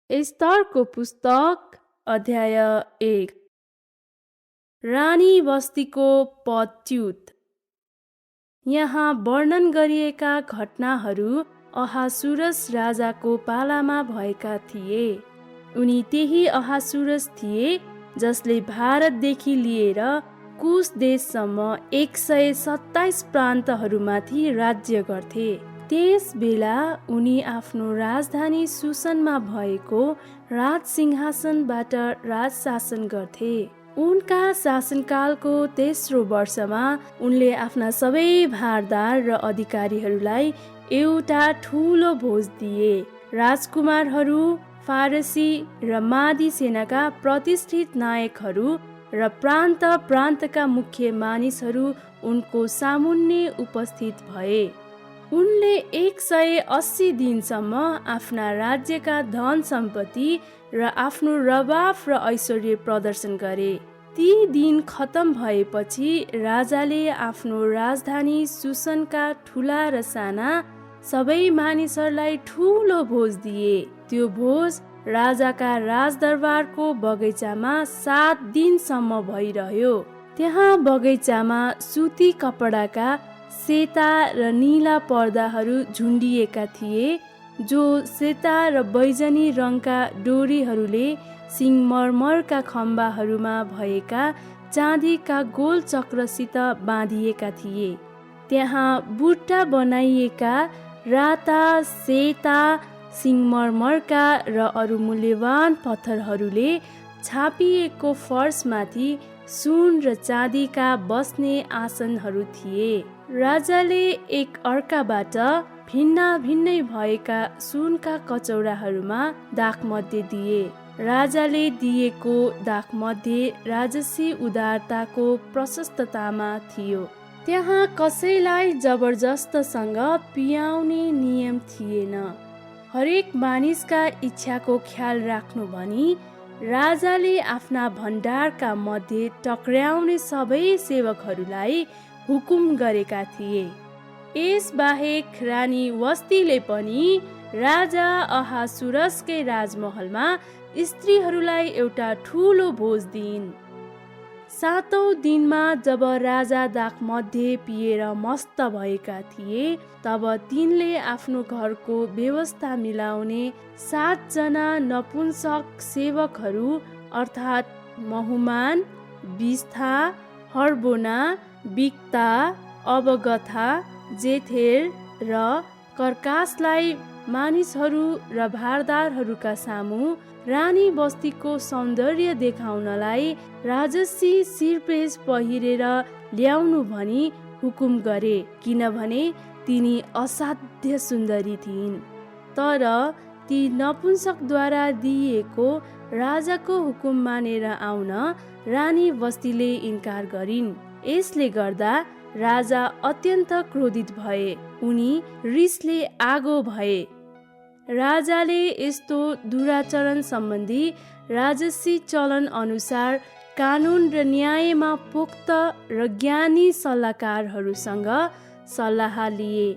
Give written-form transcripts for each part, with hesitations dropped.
एस्तरको पुस्तक अध्याय 1। रानी बस्तीको पदच्युत। यहाँ वर्णन गरिएका घटनाहरू अहासुरस राजाको पालामा भएका थिए। उनी त्यही अहासुरस थिए जसले भारतदेखि लिएर कुश देशसम्म 127 प्रान्तहरूमाथि राज्य गर्थे। त्यस बेला उनी आफ्नो राजधानी सुसनमा भएको राजसिंहासनबाट राज शासन गर्थे। उनका शासनकालको तेस्रो वर्षमा उनले आफ्ना सबै भारदार र अधिकारीहरूलाई एउटा ठुलो भोज दिए। राजकुमारहरू, फारसी र मादी सेनाका प्रतिष्ठित नायकहरू र प्रान्त प्रान्तका मुख्य मानिसहरू उनको सामुन्ने उपस्थित भए। उनले 180 दिनसम्म आफ्ना राज्यका धन सम्पत्ति र आफ्नो रवाफ र ऐश्वर्य प्रदर्शन गरे। ती दिन खत्म भएपछि राजाले आफ्नो राजधानी सुसनका ठुला र साना सबै मानिसहरूलाई ठुलो भोज दिए। त्यो भोज राजाका राजदरबारको बगैँचामा 7 दिनसम्म भइरह्यो। त्यहाँ बगैँचामा सुती कपडाका सेता र नीला पर्दाहरू झुन्डिएका थिए, जो सेता र बैजनी रङका डोरीहरूले सिंगमरमरका खम्बाहरूमा भएका चाँदीका गोल चक्रसित बाँधिएका थिए। त्यहाँ बुट्टा बनाइएका राता, सेता, सिंगमरमरका र अरू मूल्यवान पत्थरहरूले छापिएको फर्समाथि सुन र चाँदीका बस्ने आसनहरू थिए। राजाले एक अर्काबाट भिन्न भिन्नै भएका सुनका कचौराहरूमा दाखमध्ये दिए। राजाले दिएको दाखमध्ये राजसी उदारताको प्रशस्ततामा थियो। त्यहाँ कसैलाई जबरजस्तसँग पियाउने नियम थिएन। हरेक मानिसका इच्छाको ख्याल राख्नु भनी राजाले आफ्ना भण्डारका मध्ये टक्र्याउने सबै सेवकहरूलाई हुकुम गरेका थिए। यसबाहेक रानी वस्तीले पनि राजा अहासुरसकै राजमहलमा स्त्रीहरूलाई एउटा ठुलो भोज दिइन्। 7औं दिनमा जब राजा दाखमध्ये पिएर मस्त भएका थिए, तब तिनले आफ्नो घरको व्यवस्था मिलाउने 7 जना नपुंसक सेवकहरू अर्थात् महुमान, बिस्था, हर्बोना, बिक्ता, अबगथा, जेथेर र कर्कासलाई मानिसहरू र भारदारहरूका सामु रानी बस्तीको सौन्दर्य देखाउनलाई राजसी शिरपेश पहिरेर ल्याउनु भनी हुकुम गरे, किनभने तिनी असाध्य सुन्दरी थिइन्। तर ती नपुंसकद्वारा दिइएको राजाको हुकुम मानेर आउन रानी बस्तीले इन्कार गरिन्। यसले गर्दा राजा अत्यन्त क्रोधित भए। उनी रिसले आगो भए। राजाले यस्तो दुराचरण सम्बन्धी राजसी चलन अनुसार कानुन र न्यायमा पोख्त र ज्ञानी सल्लाहकारहरूसँग सल्लाह लिए।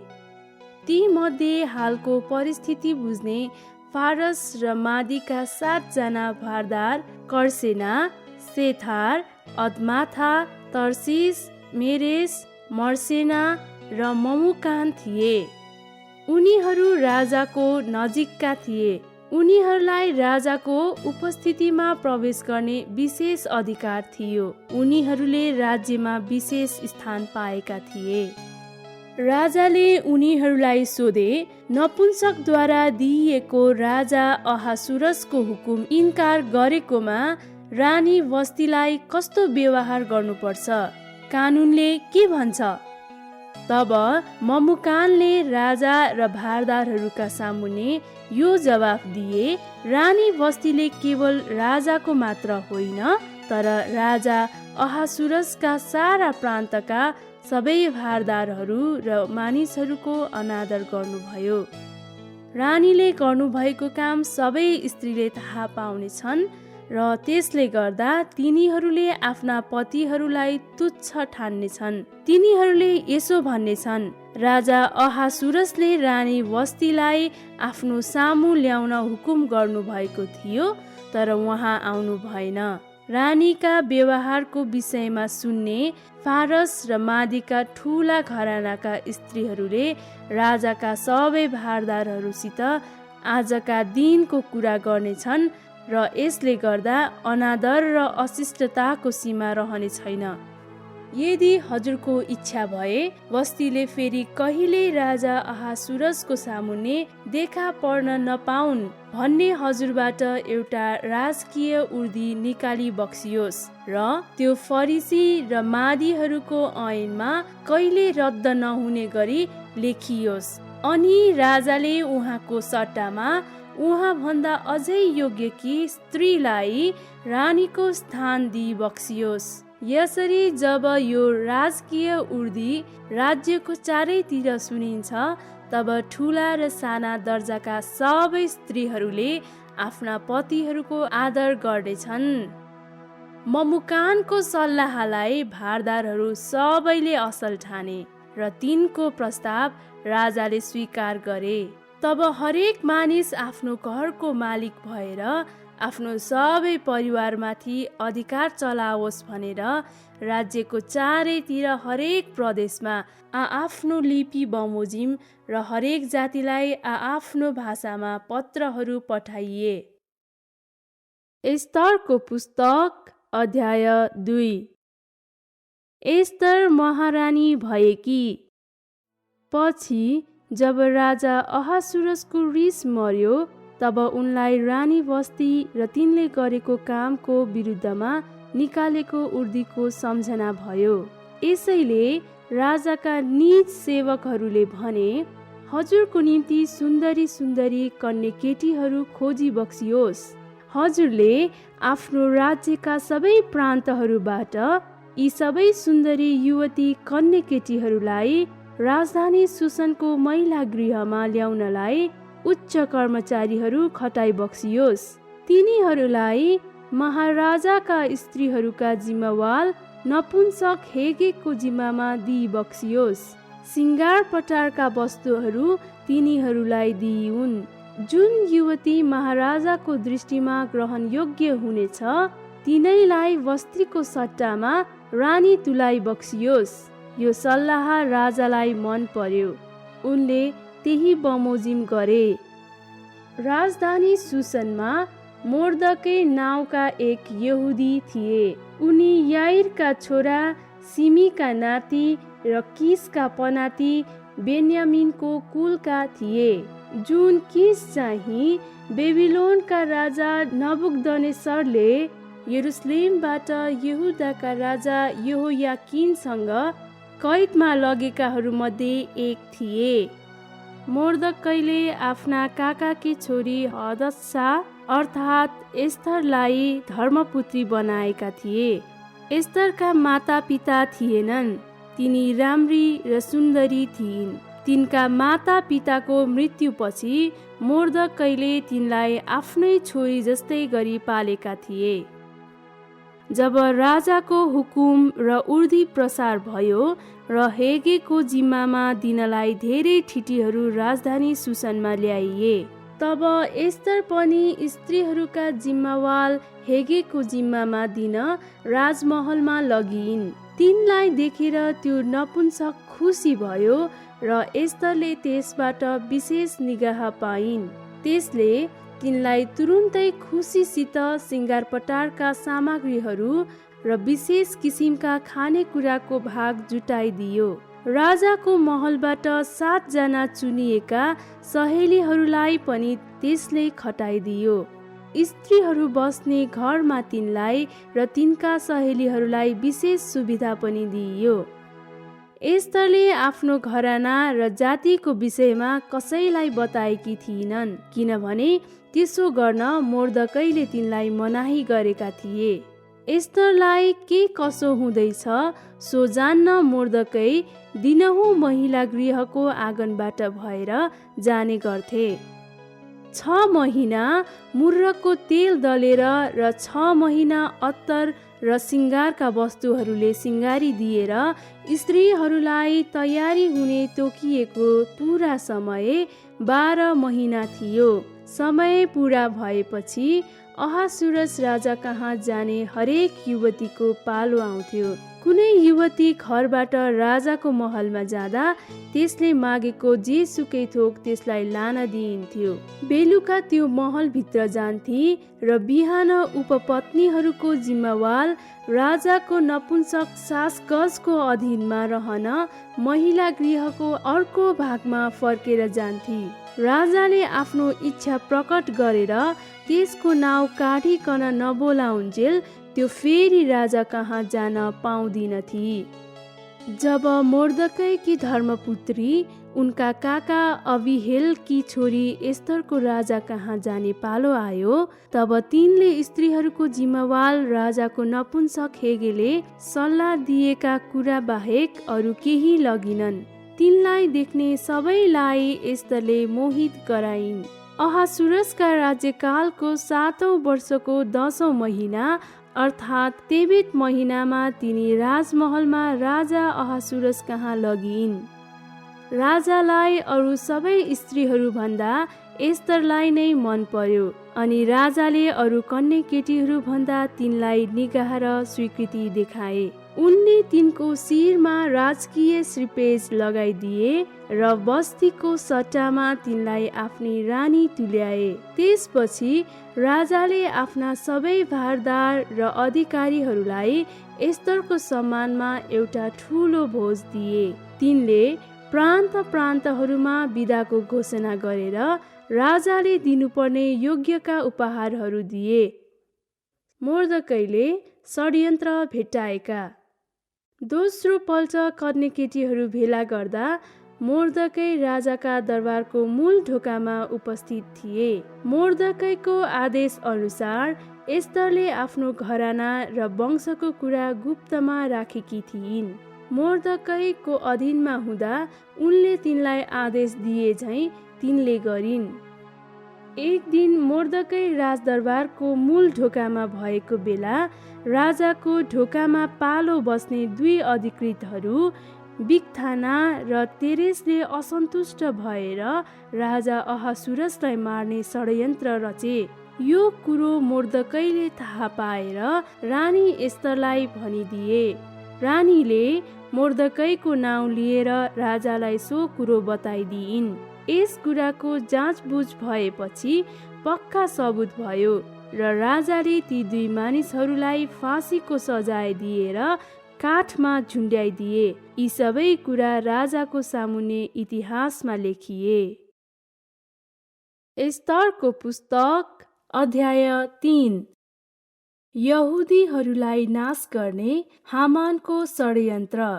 ती मध्ये हालको परिस्थिति बुझ्ने फारस र मादीका 7 जना भारदार कर्सेना, सेथार, अदमाथा, तर्सिस, मेरेस, मर्सेना र ममुकान थिए। उनीहरू राजाको नजिकका थिए। उनीहरूलाई राजाको उपस्थितिमा प्रवेश गर्ने विशेष अधिकार थियो। उनीहरूले राज्यमा विशेष स्थान पाएका थिए। राजाले उनीहरूलाई सोधे, नपुंसकद्वारा दिइएको राजा अहासुरसको हुकुम इन्कार गरेकोमा रानी बस्तीलाई कस्तो व्यवहार गर्नुपर्छ? कानुनले के भन्छ? तब ममुकानले राजा र भारदारहरूका सामुन्ने यो जवाफ दिए, रानी बस्तीले केवल राजाको मात्र होइन, तर राजा अहासुरसका सारा प्रान्तका सबै भारदारहरू र मानिसहरूको अनादर गर्नुभयो। रानीले गर्नुभएको काम सबै स्त्रीले थाहा पाउनेछन् र त्यसले गर्दा तिनीहरूले आफ्ना पतिहरूलाई तुच्छ ठान्नेछन्। तिनीहरूले यसो भन्नेछन्, राजा अहासुरसले रानी वस्तीलाई आफ्नो सामु ल्याउन हुकुम गर्नु भएको थियो, तर उहाँ आउनु भएन। रानीका व्यवहारको विषयमा सुन्ने फारस र मादीका ठूला घरानाका स्त्रीहरूले राजाका सबै भारदारहरूसित आजका दिनको कुरा गर्नेछन् र यसले गर्दा अनादर र अशिष्टताको सीमा रहने छैन। यदि हजुरको इच्छा भए वस्तीले फेरि कहिले राजा अहासुरसको सामुन्ने देखा पर्न नपाउन् भन्ने हजुरबाट एउटा राजकीय उर्दी निकाली बक्सियोस् र त्यो फरिसी र मादीहरूको ऐनमा कहिले रद्द नहुने गरी लेखियोस्। अनि राजाले उहाँको सट्टामा उहाँ भन्दा अझै योग्य कि स्त्रीलाई रानीको स्थान दिई बक्सियोस्। यसरी जब यो राजकीय उर्दी राज्यको चारैतिर सुनिन्छ, तब ठुला र साना दर्जाका सबै स्त्रीहरूले आफ्ना पतिहरूको आदर गर्नेछन्। ममुकानको सल्लाहलाई भारदारहरू सबैले असल ठाने र तिनको प्रस्ताव राजाले स्वीकार गरे। तब हरेक मानिस आफ्नो घरको मालिक भएर आफ्नो सबै परिवारमाथि अधिकार चलाओस् भनेर राज्यको चारैतिर हरेक प्रदेशमा आआफ्नो लिपि बमोजिम र हरेक जातिलाई आआफ्नो भाषामा पत्रहरू पठाइए। एस्तरको पुस्तक अध्याय 2। एस्तर महारानी भएकी। पछि जब राजा अहासुरसको रिस मर्यो, तब उनलाई रानी वस्ती र तिनले गरेको कामको विरुद्धमा निकालेको उर्दीको सम्झना भयो। यसैले राजाका निज सेवकहरूले भने, हजुरको निम्ति सुन्दरी सुन्दरी कन्या केटीहरू खोजी बक्सियोस्। हजुरले आफ्नो राज्यका सबै प्रान्तहरूबाट यी सबै सुन्दरी युवती कन्या केटीहरूलाई राजधानी सुसनको महिला गृहमा ल्याउनलाई उच्च कर्मचारीहरू खटाई बक्सियोस्। तिनीहरूलाई महाराजाका स्त्रीहरूका जिम्मेवाल नपुंसक हेगेको जिम्मामा दिई बक्सियोस्। सिंगार पटारका वस्तुहरू तिनीहरूलाई दिइउन्। जुन युवती महाराजाको दृष्टिमा ग्रहण योग्य हुनेछ, तिनैलाई वस्त्रीको सट्टामा रानी तुलाई बक्सियोस्। यो सल्लाह राजालाई मन पर्यो। उनले त्यही बमोजिम गरे। राजधानी सुसनमा मोर्दकै नाउँका एक यहुदी थिए। उनी याइरका छोरा सिमीका नाति र किसका पनाति बेन्यामिनको कुलका थिए। जुन किस चाहिँ बेबिलोनका राजा नबुकदनेस्सरले यरुसलेमबाट यहुदाका राजा यहोयाकिनसँग कैदमा लगेकाहरू मध्ये एक थिए। मोर्दकैले आफ्ना काकाकी छोरी हदस्सा अर्थात् एस्तरलाई धर्मपुत्री बनाएका थिए। एस्तरका माता पिता थिएनन्। तिनी राम्री र सुन्दरी थिइन्। तिनका माता पिताको मृत्युपछि मोर्दकैले तिनलाई आफ्नै छोरी जस्तै गरी पालेका थिए। जब राजाको हुकुम र उर्दी प्रसार भयो र हेगेको जिम्मामा दिनलाई धेरै ठिटीहरू राजधानी सुसनमा ल्याइए, तब एस्तर पनि स्त्रीहरूका जिम्मावाल हेगेको जिम्मामा दिन राजमहलमा लगिइन्। तिनलाई देखेर त्यो नपुंसक खुसी भयो र एस्तरले त्यसबाट विशेष निगाह पाइन्। त्यसले तिनलाई तुरुन्तै खुसीसित सिंगार पटारका सामग्रीहरू र विशेष किसिमका खानेकुराको भाग जुटाइदियो। राजाको महलबाट 7 जना चुनिएका सहेलीहरूलाई पनि त्यसले खटाइदियो। स्त्रीहरू बस्ने घरमा तिनलाई र तिनका सहेलीहरूलाई विशेष सुविधा पनि दिइयो। एस्तरले आफ्नो घराना र जातिको विषयमा कसैलाई बताएकी थिइनन्, किनभने त्यसो गर्न मोर्दकैले तिनलाई मनाही गरेका थिए। एस्तरलाई के कसो हुँदैछ सो जान्न मोर्दकै दिनहुँ महिला गृहको आँगनबाट भएर जाने गर्थे। 6 महिना मुर्रको तेल दलेर र 6 महिना अत्तर र सिङ्गारका वस्तुहरूले सिङ्गारी दिएर स्त्रीहरूलाई तयारी हुने तोकिएको पुरा समय 12 महिना थियो। समय पुरा भएपछि अहासुरस राजा कहाँ जाने हरेक युवतीको पालो आउँथ्यो। कुनै युवती घरबाट राजाको महलमा जाँदा त्यसले मागेको जेसुकै थोक त्यसलाई लान दिइन्थ्यो। बेलुका त्यो महलभित्र जान्थे र बिहान उपपत्नीहरूको जिम्मेवार राजाको नपुंसक सासगजको अधीनमा रहन महिला गृहको अर्को भागमा फर्केर जान्थे। राजाले आफ्नो इच्छा प्रकट गरेर त्यसको नाउँ काटिकन नबोलाउन्जेल त्यो फेरि राजा कहाँ जान पाउँदिनथी। जब मोर्दकैकी धर्मपुत्री उनका काका अबिहेलकी छोरी एस्तरको राजा कहाँ जाने पालो आयो, तब तिनले स्त्रीहरूको जिम्मेवार राजाको नपुंसक हेगेले सल्लाह दिएका कुरा बाहेक अरू केही लगिनन्। तिनलाई देख्ने सबैलाई एस्तरले मोहित गराइन्। अहासुरसका राज्यकालको 7औं वर्षको 10औं महिना अर्थात् तेबेत महिनामा तिनी राजमहलमा राजा अहासुरस कहाँ लगिन्। राजालाई अरू सबै स्त्रीहरू भन्दा एस्तरलाई नै मन पर्यो अनि राजाले अरू कन्या केटीहरू भन्दा तिनलाई निगाह र स्वीकृति देखाए। उनले तिनको शिरमा राजकीय श्रीपेज लगाइदिए र बस्तीको सट्टामा तिनलाई आफ्नी रानी तुल्याए। त्यसपछि राजाले आफ्ना सबै भारदार र अधिकारीहरूलाई एस्तरको सम्मानमा एउटा ठुलो भोज दिए। तिनले प्रान्त प्रान्तहरूमा बिदाको घोषणा गरेर राजाले दिनुपर्ने योग्यका उपहारहरू दिए। मोर्दकैले षड्यन्त्र भेट्टाएका। दोस्रो पल्ट कन्या केटीहरू भेला गर्दा मोर्दकै राजाका दरबारको मूल ढोकामा उपस्थित थिए। मोर्दकैको आदेश अनुसार एस्तरले आफ्नो घराना र वंशको कुरा गुप्तमा राखेकी थिइन्। मोर्दकैको अधीनमा हुँदा उनले तिनलाई आदेश दिए झैं तिनले गरिन्। एक दिन मोर्दकै राजदरबारको मूल ढोकामा भएको बेला राजाको ढोकामा पालो बस्ने 2 अधिकृतहरू बिगथाना र तेरेसले असन्तुष्ट भएर राजा अहासुरसलाई मार्ने षड्यन्त्र रचे। यो कुरो मोर्दकैले थाहा पाएर रानी एस्तरलाई भनिदिए। रानीले मोर्दकैको नाउँ लिएर राजालाई सो कुरो बताइदिइन्। यस कुराको जाँचबुझ भएपछि पक्का सबुत भयो र राजाले ती 2 मानिसहरूलाई फाँसीको सजाय दिएर काठमा झुन्ड्याइदिए। यी सबै कुरा राजाको सामुन्ने इतिहासमा लेखिए। एस्तरको पुस्तक अध्याय 3। यहुदीहरूलाई नाश गर्ने हामानको षड्यन्त्र।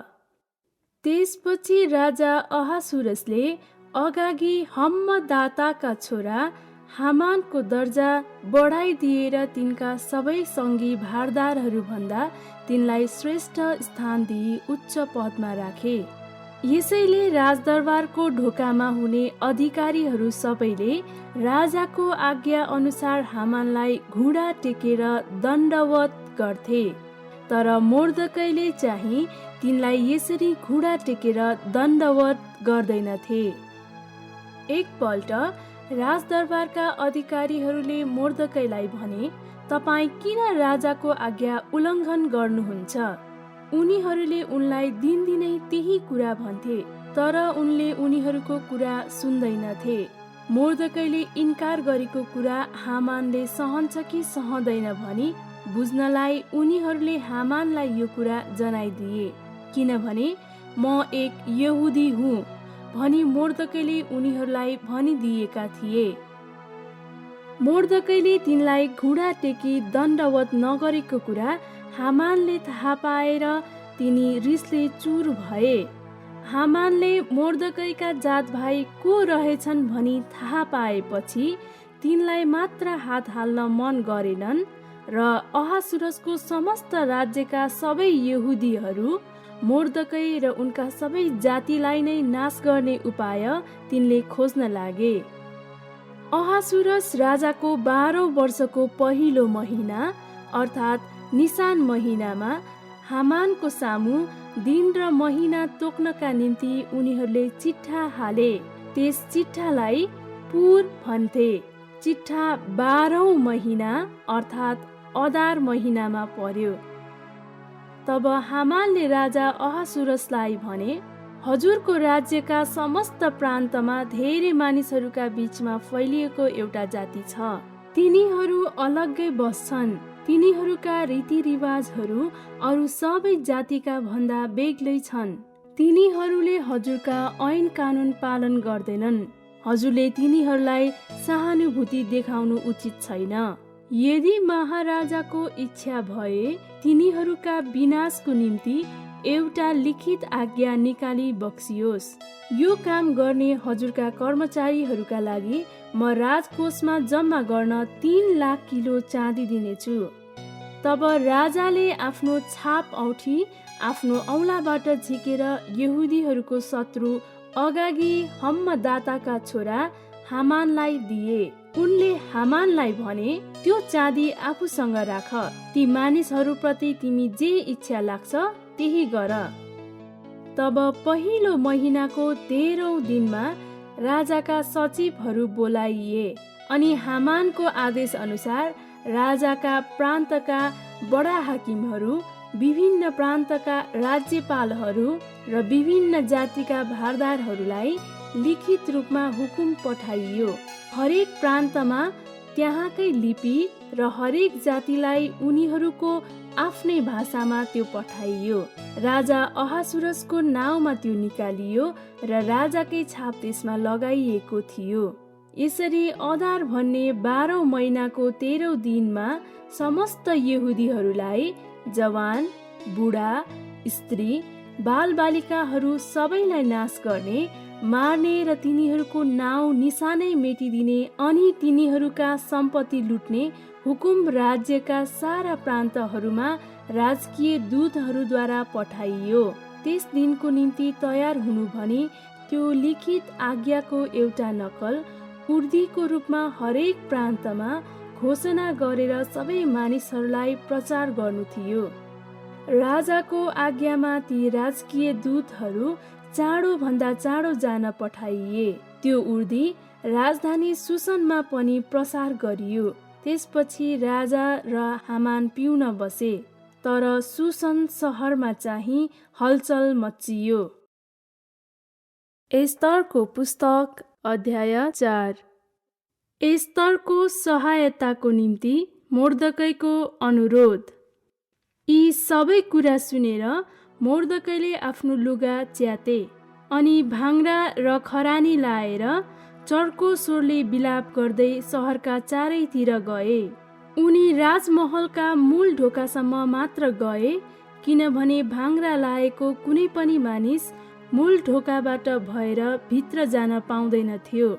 त्यसपछि राजा अहासुरसले अगागि हम्मदाताका छोरा हामानको दर्जा बढाइदिएर तिनका सबै सङ्गी भारदारहरू भन्दा तिनलाई श्रेष्ठ स्थान दिई उच्च पदमा राखे। यसैले राजदरबारको ढोकामा हुने अधिकारीहरू सबैले राजाको आज्ञा अनुसार हामानलाई घुँडा टेकेर दण्डवत गर्थे। तर मोर्दकैले चाहिँ तिनलाई यसरी घुँडा टेकेर दण्डवत गर्दैनथे। एकपल्ट राजदरबारका अधिकारीहरूले मोर्दकैलाई भने, तपाईँ किन राजाको आज्ञा उल्लङ्घन गर्नुहुन्छ? उनीहरूले उनलाई दिनदिनै त्यही कुरा भन्थे, तर उनले उनीहरूको कुरा सुन्दैनथे। मोर्दकैले इन्कार गरेको कुरा हामानले सहन्छ कि सहँदैन भनी बुझ्नलाई उनीहरूले हामानलाई यो कुरा जनाइदिए। किनभने म एक यहुदी हुँ भनी मोर्दकैले उनीहरूलाई भनिदिएका थिए। मोर्दकैले तिनलाई घुँडा टेकी दण्डवत नगरेको कुरा हामानले थाहा पाएर तिनी रिसले चुर भए। हामानले मोर्दकैका जात भाइ को रहेछन् भनी थाहा पाएपछि तिनलाई मात्र हात हाल्न मन गरेनन् र अहासुरसको समस्त राज्यका सबै यहुदीहरू मोर्दकै र उनका सबै जातिलाई नै नाश गर्ने उपाय तिनले खोज्न लागे। अहासुरस राजाको 12औं वर्षको पहिलो महिना अर्थात् निसान महिनामा हामानको सामु दिन र महिना तोक्नका निम्ति उनीहरूले चिट्ठा हाले। त्यस चिट्ठालाई पुर भन्थे। चिट्ठा 12औं महिना अर्थात् अदार महिनामा पर्यो। तब हामानले राजा अहासुरसलाई भने, हजुरको राज्यका समस्त प्रान्तमा धेरै मानिसहरूका बीचमा फैलिएको एउटा जाति छ। तिनीहरू अलग्गै बस्छन्। तिनीहरूका रीतिरिवाजहरू अरू सबै जातिका भन्दा बेग्लै छन्। तिनीहरूले हजुरका ऐन कानुन पालन गर्दैनन्। हजुरले तिनीहरूलाई सहानुभूति देखाउनु उचित छैन। यदि महाराजाको इच्छा भए तिनीहरूका विनाशको निम्ति एउटा लिखित आज्ञा निकाली बक्सियोस्। यो काम गर्ने हजुरका कर्मचारीहरूका लागि म राजकोषमा जम्मा गर्न 3 लाख किलो चाँदी दिनेछु। तब राजाले आफ्नो छाप औठी आफ्नो औँलाबाट झिकेर यहुदीहरूको शत्रु अगागी हम्मदाताका छोरा हामानलाई दिए। उनले हामानलाई भने, त्यो चाँदी आफूसँग राख। ती मानिसहरूप्रति तिमी जे इच्छा लाग्छ त्यही गर। तब पहिलो महिनाको 13औं दिनमा राजाका सचिवहरू बोलाइए अनि हामानको आदेश अनुसार राजाका प्रान्तका बडा हाकिमहरू, विभिन्न प्रान्तका राज्यपालहरू र विभिन्न जातिका भारदारहरूलाई लिखित रूपमा हुकुम पठाइयो। हरेक प्रान्तमा त्यहाँकै लिपि र हरेक जातिलाई उनीहरूको आफ्नै भाषामा त्यो पठाइयो। राजा अहासुरसको नाउँमा त्यो निकालियो र राजाकै छाप त्यसमा लगाइएको थियो। यसरी अदार भन्ने 12औं महिनाको 13औं दिनमा समस्त यहुदीहरूलाई, जवान, बुढा, स्त्री, बालबालिकाहरू सबैलाई नाश गर्ने, मार्ने र तिनीहरूको नाउँ निशानै मेटिदिने अनि तिनीहरूका सम्पत्ति लुट्ने हुकुम राज्यका सारा प्रान्तहरूमा राजकीय दूतहरूद्वारा पठाइयो। त्यस दिनको निम्ति तयार हुनु भनी त्यो लिखित आज्ञाको एउटा नकल उर्दीको रूपमा हरेक प्रान्तमा घोषणा गरेर सबै मानिसहरूलाई प्रचार गर्नु थियो। राजाको आज्ञामा ती राजकीय दूतहरू चाँडो भन्दा चाँडो जान पठाइए। त्यो उर्दी राजधानी सुसनमा पनि प्रसार गरियो। त्यसपछि राजा र हामान पिउन बसे, तर सुसन सहरमा चाहिँ हलचल मच्चियो। एस्तरको पुस्तक अध्याय 4। एस्तरको सहायताको निम्ति मोर्दकैको अनुरोध। यी सबै कुरा सुनेर मोर्दकैले आफ्नो लुगा च्याते अनि भाङ्रा र खरानी लाएर चर्को स्वरले बिलाप गर्दै सहरका चारैतिर गए। उनी राजमहलका मूल ढोकासम्म मात्र गए, किनभने भाङ्रा लाएको कुनै पनि मानिस मूल ढोकाबाट भएर भित्र जान पाउँदैन थियो।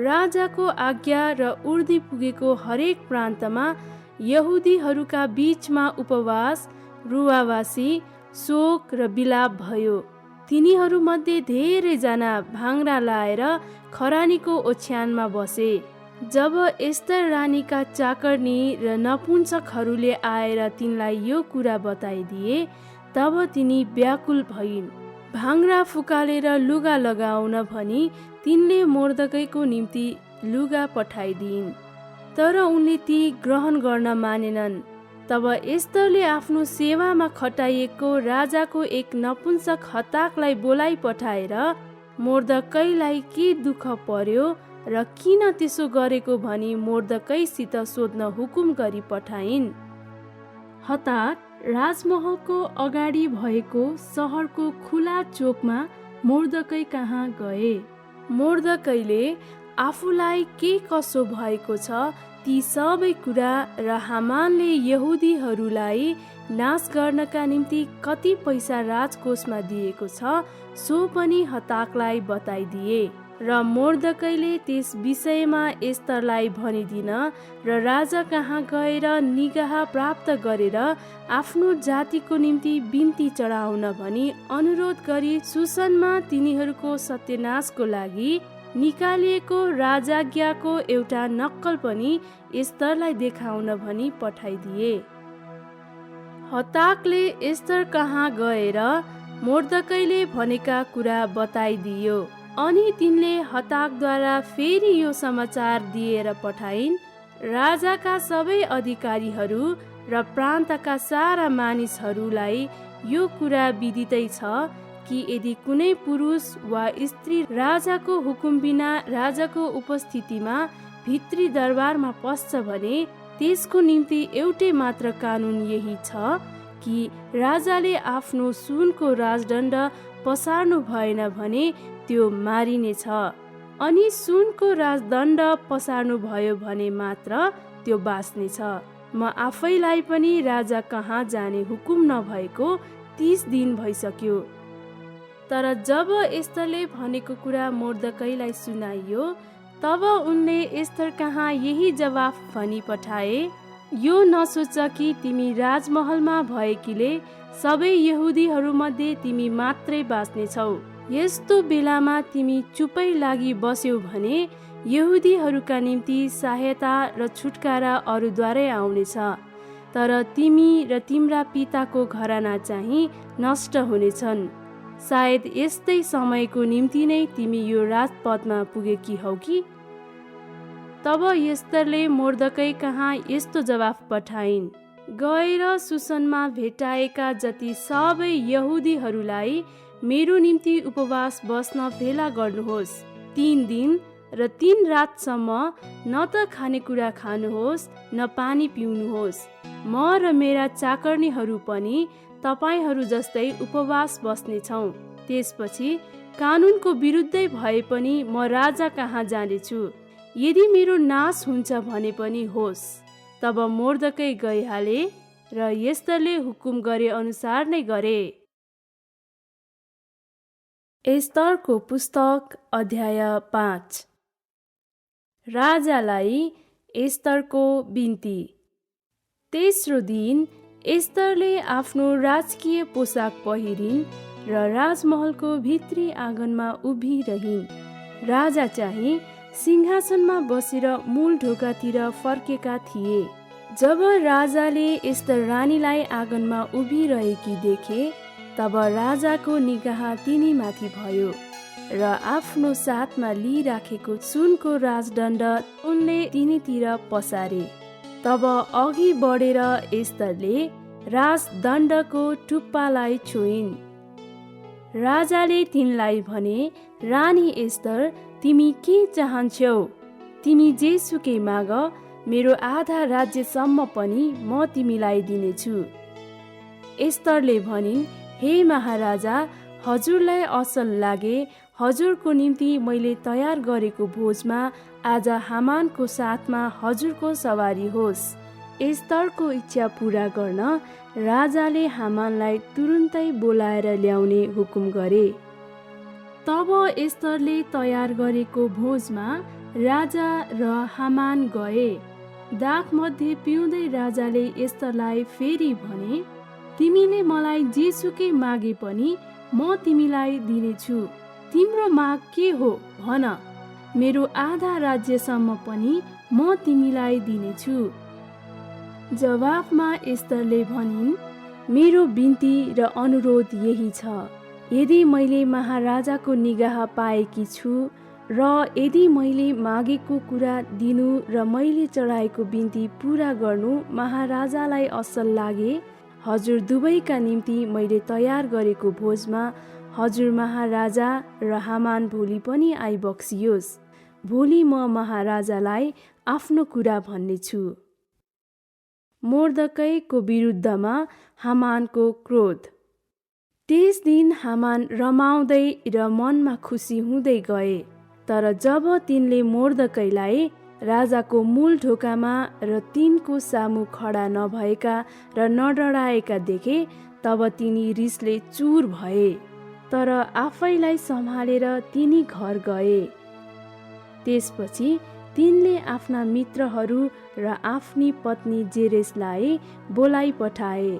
राजाको आज्ञा र उर्दी पुगेको हरेक प्रान्तमा यहुदीहरूका बीचमा उपवास, रुवावासी, शोक र बिलाप भयो। तिनीहरूमध्ये धेरैजना भाङ्रा लाएर खरानीको ओछ्यानमा बसे। जब एस्तर रानीका चाकर्नी र नपुंसकहरूले आएर तिनलाई यो कुरा बताइदिए, तब तिनी व्याकुल भइन्। भाङ्रा फुकालेर लुगा लगाउन भनी तिनले मोर्दकैको निम्ति लुगा पठाइदिइन्, तर उनले ती ग्रहण गर्न मानेनन्। तब एस्तरले आफ्नो सेवामा खटाइएको राजाको एक नपुंसक हताकलाई बोलाइ पठाएर मोर्दकैलाई के दुःख पर्यो र किन त्यसो गरेको भनी मोर्दकैसित सोध्न हुकुम गरी पठाइन्। हताक राजमहलको अगाडि भएको सहरको खुला चोकमा मोर्दकै कहाँ गए। मोर्दकैले आफूलाई के कसो भएको छ ती सबै कुरा र हामानले यहुदीहरूलाई नाश गर्नका निम्ति कति पैसा राजकोषमा दिएको छ सो पनि हताकलाई बताइदिए। र मोर्दकैले त्यस विषयमा एस्तरलाई भनिदिन र राजा कहाँ गएर निगाह प्राप्त गरेर आफ्नो जातिको निम्ति बिन्ती चढाउन भनी अनुरोध गरी सुसनमा तिनीहरूको सत्यनाशको लागि निकालिएको राजाज्ञाको एउटा नक्कल पनि एस्तरलाई देखाउन भनी पठाइदिए। हताकले एस्तर कहाँ गएर मोर्दकैले भनेका कुरा बताइदियो। अनि तिनले हताकद्वारा फेरि यो समाचार दिएर पठाइन्, राजाका सबै अधिकारीहरू र प्रान्तका सारा मानिसहरूलाई यो कुरा विदितै छ कि यदि कुनै पुरुष वा स्त्री राजाको हुकुम बिना राजाको उपस्थितिमा भित्री दरबारमा पस्छ भने त्यसको निम्ति एउटै मात्र कानुन यही छ कि राजाले आफ्नो सुनको राजदण्ड पसार्नु भएन भने त्यो मारिनेछ। अनि सुनको राजदण्ड पसार्नु भयो भने मात्र त्यो बाँच्नेछ। म आफैलाई पनि राजा कहाँ जाने हुकुम नभएको 30 दिन भइसक्यो। तर जब एस्तरले भनेको कुरा मोर्दकैलाई सुनाइयो, तब उनले एस्तर कहाँ यही जवाफ भनी पठाए, यो नसोच कि तिमी राजमहलमा भएकीले सबै यहुदीहरूमध्ये तिमी मात्रै बाँच्नेछौ। यस्तो बेलामा तिमी चुपै लागि बस्यौ भने यहुदीहरूका निम्ति सहायता र छुटकारा अरूद्वारै आउनेछ, तर तिमी र तिम्रा पिताको घराना चाहिँ नष्ट हुनेछन्। सायद यस्तै समयको निम्ति नै तिमी यो राजपदमा पुगेकी हौ कि? तब एस्तरले मोर्दकै कहाँ यस्तो जवाफ पठाइन्, गएर सुसनमा भेटाएका जति सबै यहुदीहरूलाई मेरो निम्ति उपवास बस्न भेला गर्नुहोस्। 3 दिन र 3 रातसम्म न त खानेकुरा खानुहोस् न पानी पिउनुहोस्। म र मेरा चाकर्नीहरू पनि तपाईहरू जस्तै उपवास बस्नेछौँ। त्यसपछि कानुनको विरुद्धै भए पनि म राजा कहाँ जानेछु। यदि मेरो नाश हुन्छ भने पनि होस्। तब मोर्दकै गइहाले र एस्तरले हुकुम गरे अनुसार नै गरे। एस्तरको पुस्तक अध्याय 5। राजालाई एस्तरको बिन्ती। तेस्रो दिन एस्तरले आफ्नो राजकीय पोसाक पहिरिन् र राजमहलको भित्री आँगनमा उभिरहिन्। राजा चाहिँ सिंहासनमा बसेर मूल ढोकातिर फर्केका थिए। जब राजाले एस्तर रानीलाई आँगनमा उभिरहेकी देखे, तब राजाको निगाह तिनीमाथि भयो र आफ्नो साथमा लिइराखेको सुनको राजदण्ड उनले तिनीतिर पसारे। तब अघि बढेर एस्तरले राजदण्डको टुप्पालाई छोइन्। राजाले तिनलाई भने, रानी एस्तर, तिमी के चाहन्छौ? तिमी जेसुकै माग, मेरो आधा राज्यसम्म पनि म तिमीलाई दिनेछु। एस्तरले भनिन्, हे महाराजा, हजुरलाई असल लागे हजुरको निम्ति मैले तयार गरेको भोजमा आज हामानको साथमा हजुरको सवारी होस्। एस्तरको इच्छा पूरा गर्न राजाले हामानलाई तुरुन्तै बोलाएर ल्याउने हुकुम गरे। तब एस्तरले तयार गरेको भोजमा राजा र हामान गए। दाखमध्ये पिउँदै राजाले एस्तरलाई फेरि भने, तिमीले मलाई जेसुकै मागे पनि म तिमीलाई दिनेछु। तिम्रो माग के हो भन, मेरो आधा राज्यसम्म पनि म तिमीलाई दिनेछु। जवाफमा एस्तरले भनिन्, मेरो बिन्ती र अनुरोध यही छ, यदि मैले महाराजाको निगाह पाएकी छु र यदि मैले मागेको कुरा दिनु र मैले चढाएको बिन्ती पूरा गर्नु महाराजालाई असल लागे, हजुर दुवैका निम्ति मैले तयार गरेको भोजमा हजुर महाराजा र हामान भोलि पनि आइबक्सियोस्। भोलि म महाराजालाई आफ्नो कुरा भन्नेछु। मोर्दकैको विरुद्धमा हामानको क्रोध। त्यस दिन हामान रमाउँदै र मनमा खुसी हुँदै गए। तर जब तिनले मोर्दकैलाई राजाको मूल ढोकामा र तिनको सामु खडा नभएका र नडराएका देखे, तब तिनी रिसले चुर भए। तर आफैलाई सम्हालेर तिनी घर गए। त्यसपछि तिनले आफ्ना मित्रहरू र आफ्नी पत्नी जेरेसलाई बोलाइ पठाए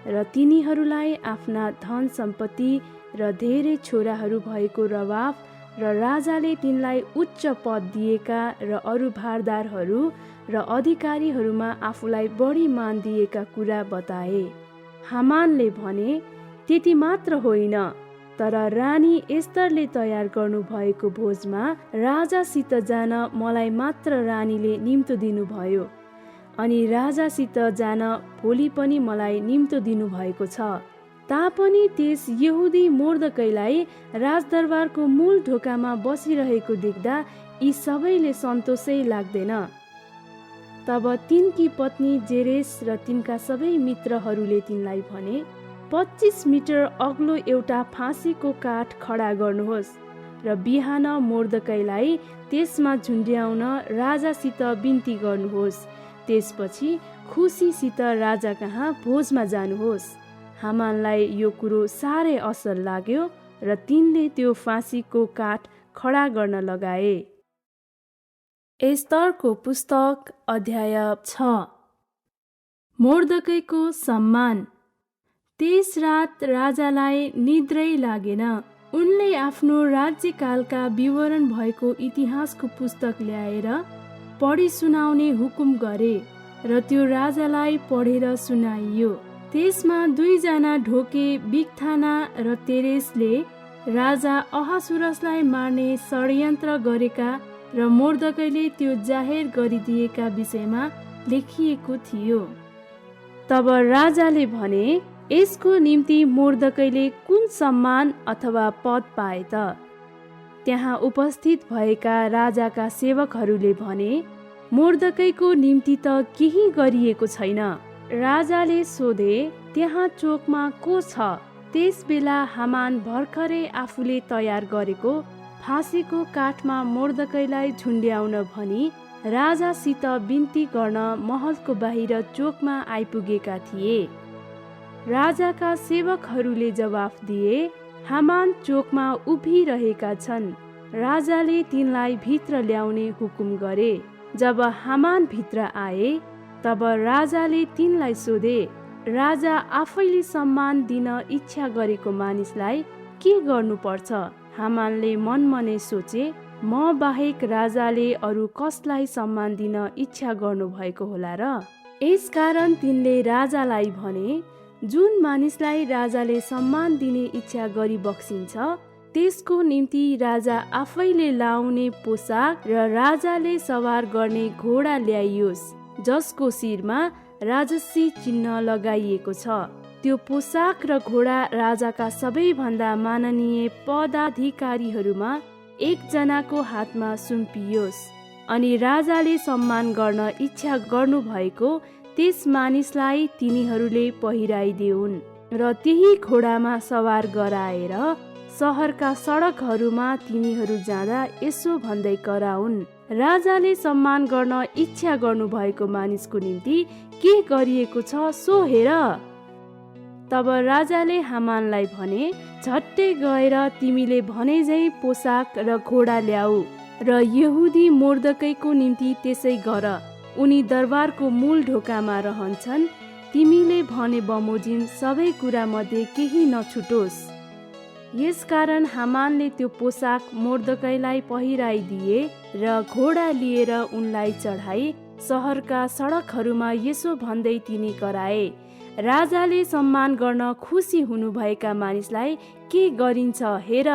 र तिनीहरूलाई आफ्ना धन सम्पत्ति र धेरै छोराहरू भएको रवाफ र राजाले तिनलाई उच्च पद दिएका र अरू भारदारहरू र अधिकारीहरूमा आफूलाई बढी मान दिएका कुरा बताए। हामानले भने, त्यति मात्र होइन, तर रानी एस्तरले तयार गर्नुभएको भोजमा राजासित जान मलाई मात्र रानीले निम्तो दिनुभयो, अनि राजासित जान भोलि पनि मलाई निम्तो दिनुभएको छ। तापनि त्यस यहुदी मोर्दकैलाई राजदरबारको मूल ढोकामा बसिरहेको देख्दा यी सबैले सन्तोषै लाग्दैन। तब तिनकी पत्नी जेरेस र तिनका सबै मित्रहरूले तिनलाई भने, 25 मिटर अग्लो एउटा फाँसीको काठ खडा गर्नुहोस् र बिहान मोर्दकैलाई त्यसमा झुन्ड्याउन राजासित बिन्ती गर्नुहोस्। त्यसपछि खुसीसित राजा कहाँ भोजमा जानुहोस्। हामानलाई यो कुरो साह्रै असल लाग्यो र तिनले त्यो फाँसीको काठ खडा गर्न लगाए। एस्तरको पुस्तक अध्याय 6। मोर्दकैको सम्मान। त्यस रात राजालाई निद्रै लागेन। उनले आफ्नो राज्यकालका विवरण भएको इतिहासको पुस्तक ल्याएर पढी सुनाउने हुकुम गरे र त्यो राजालाई पढेर सुनाइयो। त्यसमा 2 जना ढोके बिगथाना र तेरेसले राजा अहासुरसलाई मार्ने षड्यन्त्र गरेका र मोर्दकैले त्यो जाहेर गरिदिएका विषयमा लेखिएको थियो। तब राजाले भने, यसको निम्ति मोर्दकैले कुन सम्मान अथवा पद पाए त? त्यहाँ उपस्थित भएका राजाका सेवकहरूले भने, मोर्दकैको निम्ति त केही गरिएको छैन। राजाले सोधे, त्यहाँ चोकमा को छ? त्यस बेला हामान भर्खरै आफूले तयार गरेको फाँसीको काठमा मोर्दकैलाई झुन्ड्याउन भनी राजासित बिन्ती गर्न महलको बाहिर चोकमा आइपुगेका थिए। राजाका सेवकहरूले जवाफ दिए, हामान चोकमा उभिरहेका छन्। राजाले तिनलाई भित्र ल्याउने हुकुम गरे। जब हामान भित्र आए, तब राजाले तिनलाई सोधे, राजा आफैले सम्मान दिन इच्छा गरेको मानिसलाई के गर्नुपर्छ? हामानले मनमनै सोचे, म बाहेक राजाले अरू कसलाई सम्मान दिन इच्छा गर्नुभएको होला र? यसकारण तिनले राजालाई भने, जुन मानिसलाई राजाले सम्मान दिने इच्छा गरी बक्सिन्छ, त्यसको निम्ति राजा आफैले लाउने पोसाक र राजाले सवार गर्ने घोडा ल्याइयोस्, जसको शिरमा राजसी चिन्ह लगाइएको छ। त्यो पोसाक र घोडा राजाका सबैभन्दा माननीय पदाधिकारीहरूमा एकजनाको हातमा सुम्पियोस्, अनि राजाले सम्मान गर्न इच्छा गर्नुभएको त्यस मानिसलाई तिनीहरूले पहिराइदेऊन् र त्यही घोडामा सवार गराएर सहरका सडकहरूमा तिनीहरू जाँदा यसो भन्दै कराउन्, राजाले सम्मान गर्न इच्छा गर्नुभएको मानिसको निम्ति के गरिएको छ सो हेर। तब राजाले हामानलाई भने, झट्टै गएर तिमीले भनेझै पोसाक र घोडा ल्याऊ र यहुदी मोर्दकैको निम्ति त्यसै गर। उनी दरबारको मूल ढोकामा रहन्छन्। तिमीले भने बमोजिम सबै कुरा मध्ये केही नछुटोस्। यसकारण हामानले त्यो पोसाक मोर्दकैलाई पहिराइदिए र घोडा लिएर उनलाई चढाई सहरका सडकहरूमा यसो भन्दै तिनी कराए, राजाले सम्मान गर्न खुसी हुनुभएका मानिसलाई के गरिन्छ हेर।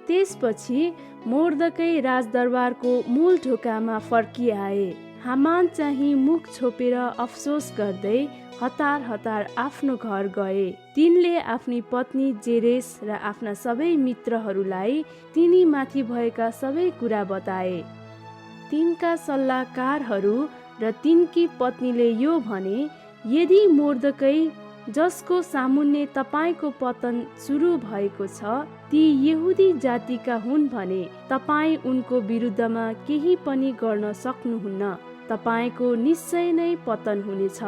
त्यसपछि मोर्दकै राजदरबारको मूल ढोकामा फर्किआए। हामान चाहिँ मुख छोपेर अफसोस गर्दै हतार हतार आफ्नो घर गए। तिनले आफ्नी पत्नी जेरेस र आफ्ना सबै मित्रहरूलाई तिनी माथि भएका सबै कुरा बताए। तिनका सल्लाहकारहरू र तिनकी पत्नीले यो भने, यदि मोर्दकै जसको सामुन्ने तपाईको पतन सुरु भएको छ ती यहुदी जातिका हुन् भने तपाई उनको विरुद्धमा केही पनि गर्न सक्नुहुन्न, तपाईको निश्चय नै पतन हुनेछ।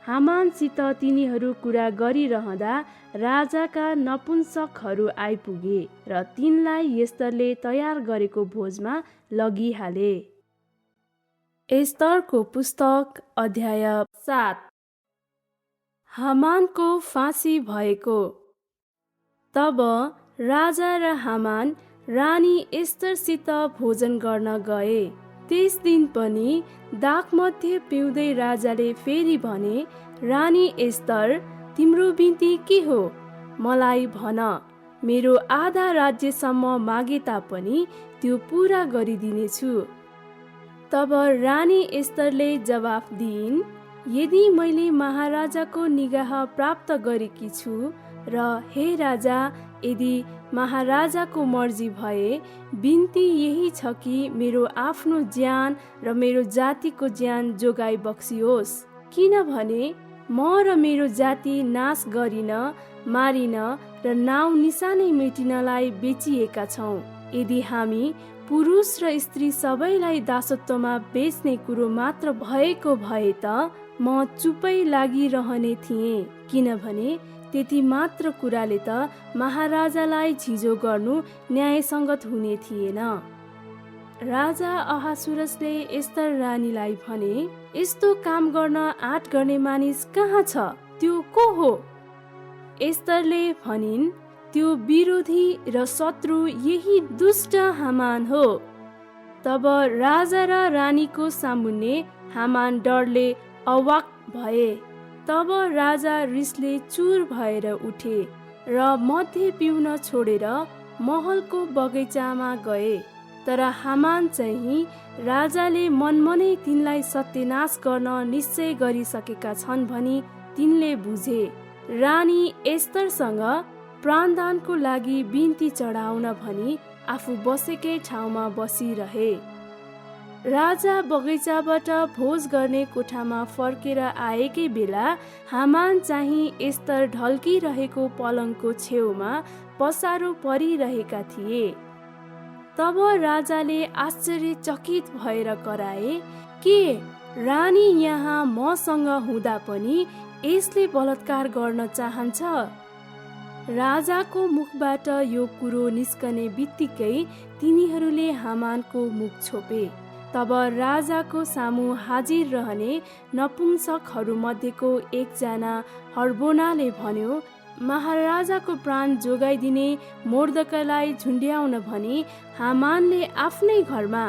हामानसित तिनीहरू कुरा गरिरहँदा राजाका नपुंसकहरू आइपुगे र तिनलाई एस्तरले तयार गरेको भोजमा लगिहाले। एस्तरको पुस्तक अध्याय 7। हामानको फाँसी भएको। तब राजा र हामान रानी एस्तरसित भोजन गर्न गए। त्यस दिन पनि दागमध्ये पिउँदै राजाले फेरि भने, रानी एस्तर, तिम्रो बिन्ती के हो? मलाई भन, मेरो आधा राज्यसम्म मागे तापनि त्यो पूरा गरिदिनेछु। तब रानी एस्तरले जवाफ दिइन्, यदि मैले महाराजाको निगाह प्राप्त गरेकी छु र हे राजा, यदि महाराजाको मर्जी भए बिन्ती यही छ कि मेरो आफ्नो ज्यान र मेरो जातिको ज्यान जोगाइ बक्सियोस्, किनभने म र मेरो जाति नाश गरिन, मारिन र नाउँ निशानै मेटिनलाई बेचिएका छौँ। यदि हामी पुरुष र स्त्री सबैलाई दासत्वमा बेच्ने कुरो मात्र भएको भए त म चुपै लागिरहने थिएँ, किनभने त्यति मात्र कुराले त महाराजालाई झिजो गर्नु न्यायसङ्गत हुने थिएन। राजा अहासुरसले एस्तर रानीलाई भने, यस्तो काम गर्न आँट गर्ने मानिस कहाँ छ? त्यो को हो? एस्तरले भनिन्, त्यो विरोधी र शत्रु यही दुष्ट हामान हो। तब राजा र रानीको सामुन्ने हामान डरले अवाक भए। तब राजा रिसले चुर भएर उठे र मध्य पिउन छोडेर महलको बगैँचामा गए। तर हामान चाहिँ राजाले मनमनै तिनलाई सत्यनाश गर्न निश्चय गरिसकेका छन् भनी तिनले बुझे। रानी एस्तरसँग प्राणदानको लागि बिन्ती चढाउन भनी आफू बसेकै ठाउँमा बसिरहे। राजा बगैँचाबाट भोज गर्ने कोठामा फर्केर आएकै बेला हामान चाहिँ एस्तर ढल्किरहेको पलङको छेउमा पसारो परिरहेका थिए। तब राजाले आश्चर्यचकित भएर कराए, के रानी यहाँ मसँग हुँदा पनि यसले बलात्कार गर्न चाहन्छ? राजाको मुखबाट यो कुरो निस्कने बित्तिकै तिनीहरूले हामानको मुख छोपे। तब राजाको सामु हाजिर रहने नपुंसकहरू मध्येको एकजना हर्बोनाले भन्यो, महाराजाको प्राण जोगाइदिने मोर्दकैलाई झुन्ड्याउन भनी हामानले आफ्नै घरमा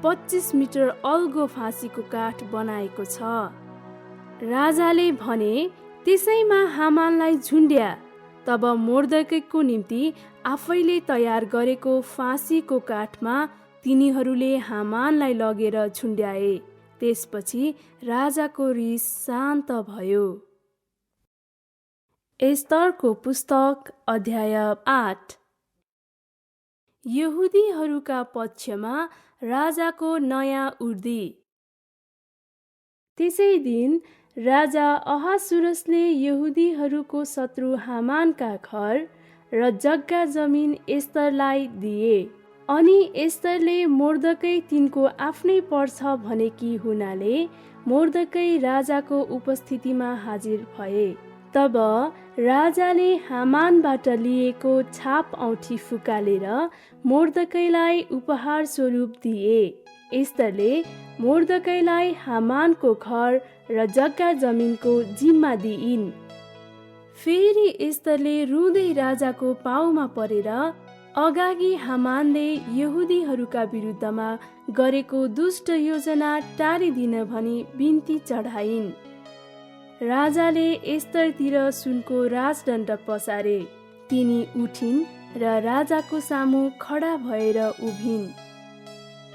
25 मिटर अल्गो फाँसीको काठ बनाएको छ। राजाले भने, त्यसैमा हामानलाई झुन्ड्या। तब मोर्दकैको निम्ति आफैले तयार गरेको फाँसीको काठमा तिनीहरूले हामानलाई लगेर झुन्ड्याए। त्यसपछि राजाको रिस शान्त भयो। एस्तरको पुस्तक अध्याय 8। यहुदीहरूका पक्षमा राजाको नयाँ उर्दी। त्यसै दिन राजा अहासुरसले यहुदीहरूको शत्रु हामानका घर र जग्गा जमिन एस्तरलाई दिए। अनि एस्तरले मोर्दकै तिनको आफ्नै पर्छ भनेकी हुनाले मोर्दकै राजाको उपस्थितिमा हाजिर भए। तब राजाले हामानबाट लिएको छाप औँठी फुकालेर मोर्दकैलाई उपहार स्वरूप दिए। एस्तरले मोर्दकैलाई हामानको घर र जग्गा जमिनको जिम्मा दिइन्। फेरि एस्तरले रुँदै राजाको पाउमा परेर अगाडि हामानले यहुदीहरूका विरुद्धमा गरेको दुष्ट योजना टारिदिन भनी बिन्ती चढाइन्। राजाले एस्तरतिर सुनको राजदण्ड पसारे। तिनी उठिन् र राजाको सामु खडा भएर उभिन्।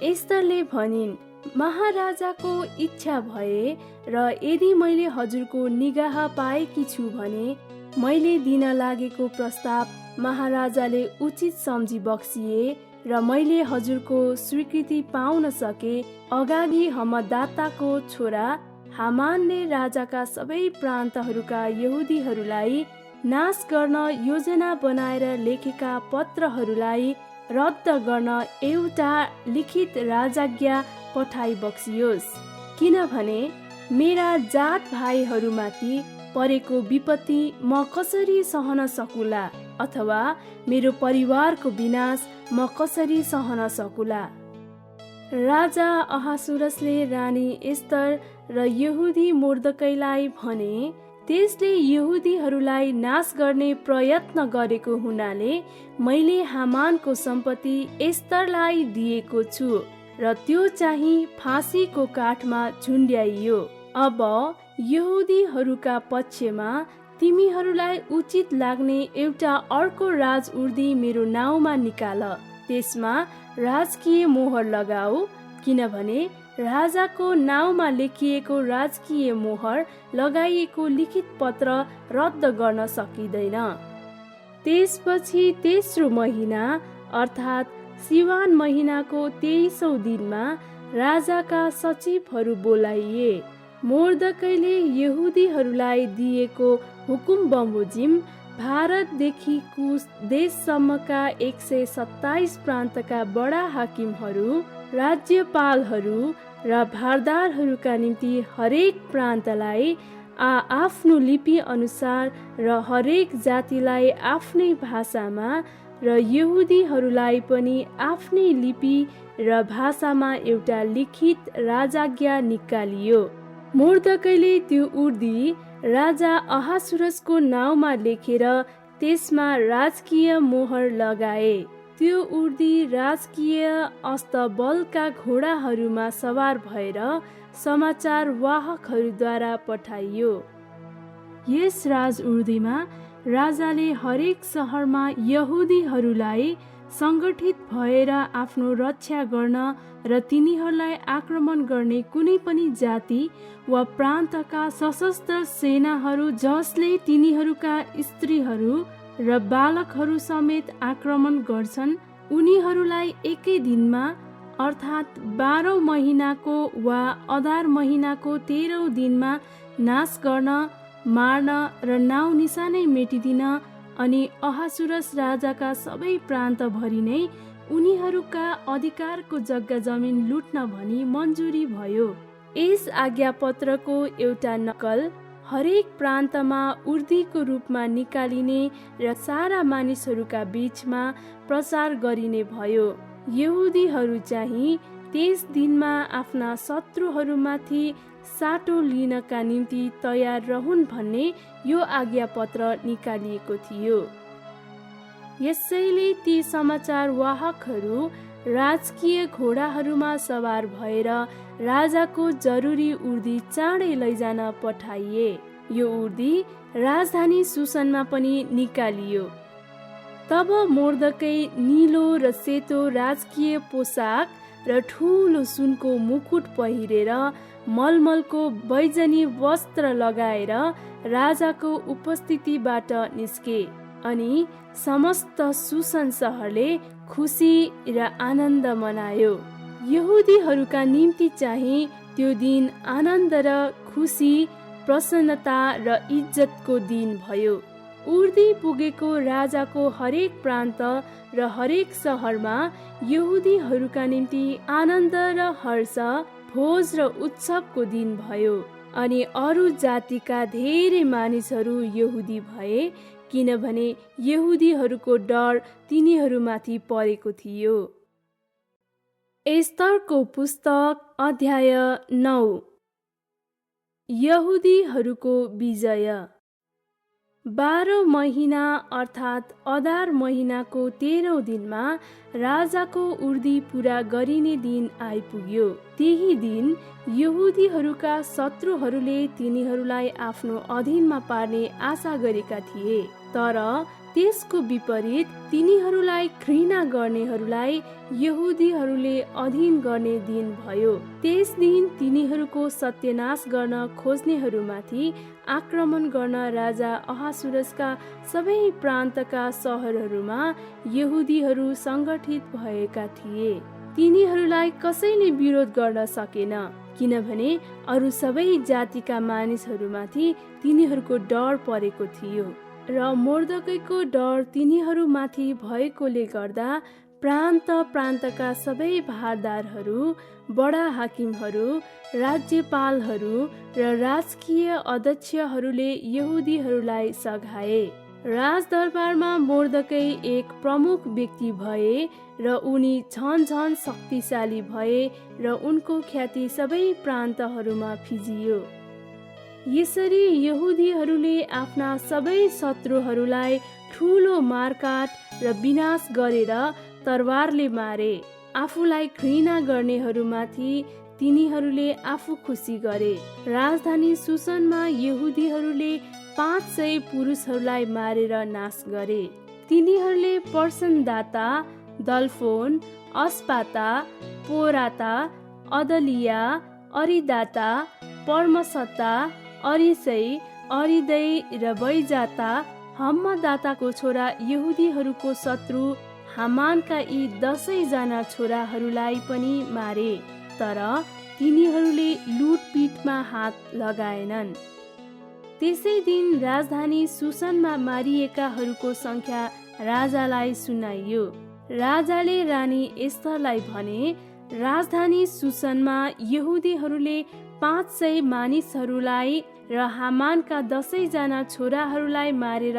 एस्तरले भनिन्, महाराजाको इच्छा भए र यदि मैले हजुरको निगाह पाएकी छु भने मैले दिन लागेको प्रस्ताव महाराजाले उचित सम्झी बक्सिए र मैले हजुरको स्वीकृति पाउन सके। अगाडि हमदाताको छोरा हामानले राजाका सबै प्रान्तहरूका यहुदीहरूलाई नाश गर्न योजना बनाएर लेखेका पत्रहरूलाई रद्द गर्न एउटा लिखित राजाज्ञा पठाइ बक्सियोस्, किनभने मेरा जात भाइहरूमाथि परेको विपत्ति म कसरी सहन सकुला, अथवा मेरो परिवारको विनाश म कसरी सहन सकुला। राजा अहासुरसले रानी एस्तर र यहुदी मोर्दकैलाई भने, त्यसले यहुदीहरूलाई नाश गर्ने प्रयत्न गरेको हुनाले मैले हामानको सम्पत्ति एस्तरलाई दिएको छु र त्यो चाहिँ फाँसीको काठमा झुन्ड्याइयो। अब यहुदीहरूका पक्षमा तिमीहरूलाई उचित लाग्ने एउटा अर्को राजउर्दी मेरो नाउँमा निकाल, त्यसमा राजकीय मोहर लगाऊ, किनभने राजाको नाउँमा लेखिएको राजकीय मोहर लगाइएको लिखित पत्र रद्द गर्न सकिँदैन। त्यसपछि तेस्रो महिना अर्थात् सिवान महिनाको 23औं दिनमा राजाका सचिवहरू बोलाइए। मोर्दकैले यहुदीहरूलाई दिएको हुकुम बमोजिम भारतदेखि कुश देशसम्मका 127 प्रान्तका बडा हाकिमहरू, राज्यपालहरू र भारदारहरूका निम्ति हरेक प्रान्तलाई आफ्नो लिपि अनुसार र हरेक जातिलाई आफ्नै भाषामा र यहुदीहरूलाई पनि आफ्नै लिपि र भाषामा एउटा लिखित राजाज्ञा निकालियो। मोर्दकैले त्यो उर्दी राजा अहासुरसको नाउँमा लेखेर त्यसमा राजकीय मोहर लगाए। त्यो उर्दी राजकीय अस्तबलका घोडाहरूमा सवार भएर समाचार वाहकहरूद्वारा पठाइयो। यस राजउर्दीमा राजाले हरेक सहरमा यहुदीहरूलाई सङ्गठित भएर आफ्नो रक्षा गर्न र तिनीहरूलाई आक्रमण गर्ने कुनै पनि जाति वा प्रान्तका सशस्त्र सेनाहरू जसले तिनीहरूका स्त्रीहरू र बालकहरू समेत आक्रमण गर्छन्, उनीहरूलाई एकै दिनमा अर्थात् 12औं महिनाको वा अदार महिनाको 13औं दिनमा नाश गर्न, मार्न र नाउँ निशानै मेटिदिन अनि अहासुरस राजाका सबै प्रान्तभरि नै उनीहरूका अधिकारको जग्गा जमिन लुट्न भनी मन्जुरी भयो। यस आज्ञापत्रको एउटा नक्कल हरेक प्रान्तमा उर्दीको रूपमा निकालिने र सारा मानिसहरूका बीचमा प्रचार गरिने भयो। यहुदीहरू चाहिँ त्यस दिनमा आफ्ना शत्रुहरूमाथि साटो लिनका निम्ति तयार रहन् भन्ने यो आज्ञापत्र निकालिएको थियो। यसैले ती समाचार वाहकहरू राजकीय घोडाहरूमा सवार भएर राजाको जरुरी उर्दी चाँडै लैजान पठाइए। यो उर्दी राजधानी सुसनमा पनि निकालियो। तब मोर्दकै नीलो र सेतो राजकीय पोसाक र ठुलो सुनको मुकुट पहिरेर मलमलको बैजनी वस्त्र लगाएर राजाको उपस्थितिबाट निस्के अनि समस्त सुसन सहरले खुसी र आनन्द मनायो। यहुदीहरूका निम्ति चाहिँ त्यो दिन आनन्द र खुसी, प्रसन्नता र इज्जतको दिन भयो। उर्दी पुगेको राजाको हरेक प्रान्त र हरेक सहरमा यहुदीहरूका निम्ति आनन्द र हर्ष, भोज र उत्सवको दिन भयो। अनि अरू जातिका धेरै मानिसहरू यहुदी भए, किनभने यहुदीहरूको डर तिनीहरूमाथि परेको थियो। एस्तरको पुस्तक अध्याय 9। यहुदीहरूको विजय। 12 महिना अर्थात् अदार महिनाको 13औं दिनमा राजाको उर्दी पुरा गरिने दिन आइपुग्यो। त्यही दिन यहुदीहरूका शत्रुहरूले तिनीहरूलाई आफ्नो अधीनमा पार्ने आशा गरेका थिए, तर त्यसको विपरीत तिनीहरूलाई घृणा गर्नेहरूलाई यहुदीहरूले अधीन गर्ने दिन भयो। त्यस दिन तिनीहरूको सत्यानाश गर्न खोज्नेहरूमाथि आक्रमण गर्न राजा अहासुरसका सबै प्रान्तका सहरहरूमा यहुदीहरू सङ्गठित भएका थिए। तिनीहरूलाई कसैले विरोध गर्न सकेन, किनभने अरू सबै जातिका मानिसहरूमाथि तिनीहरूको डर परेको थियो र मोर्दकैको डर तिनीहरूमाथि भएकोले गर्दा प्रान्तका सबै भारदारहरू, बडा हाकिमहरू, राज्यपालहरू र राजकीय अध्यक्षहरूले यहुदीहरूलाई सघाए। राजदरबारमा मोर्दकै एक प्रमुख व्यक्ति भए र उनी झन शक्तिशाली भए र उनको ख्याति सबै प्रान्तहरूमा फिजियो। यसरी यहुदीहरूले आफ्ना सबै शत्रुहरूलाई ठुलो मारकाट र विनाश गरेर तरवारले मारे। आफूलाई घृणा गर्नेहरूमाथि तिनीहरूले आफू खुसी गरे। राजधानी सुसनमा यहुदीहरूले 500 पुरुषहरूलाई मारेर नाश गरे। तिनीहरूले पर्सनदाता, दलफोन, अस्पाता, पोराता, अदलिया, अरिदाता, पर्मसत्ता, अरिसै, अरिदै र बैजाता, हम्मदाताको छोरा यहुदीहरूको शत्रु हामानका यी 10 जना छोराहरूलाई पनि मारे। तर तिनीहरूले लुटपिटमा हात लगाएनन्। त्यसै दिन राजधानी सुसनमा मारिएकाहरूको संख्या राजालाई सुनाइयो। राजाले रानी एस्तरलाई भने, राजधानी सुसनमा यहुदीहरूले 500 मानिसहरूलाई र हामानका 10 जना छोराहरूलाई मारेर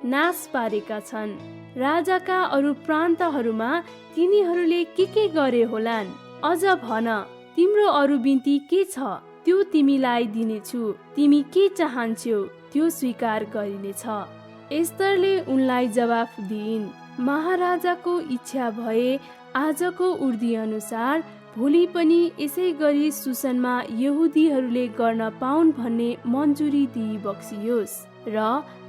नाश पारेका छन्। राजाका अरू प्रान्तहरूमा तिनीहरूले के गरे होलान्? अझ भन, तिम्रो अरू बिन्ती के छ? त्यो तिमीलाई दिनेछु। तिमी के चाहन्छौ त्यो स्वीकार गरिनेछ। एस्तरले उनलाई जवाफ दिइन्, महाराजाको इच्छा भए आजको उर्दी अनुसार भोलि पनि यसै गरी सुसनमा यहुदीहरूले गर्न पाउन् भन्ने मन्जुरी दिई बक्सियोस् र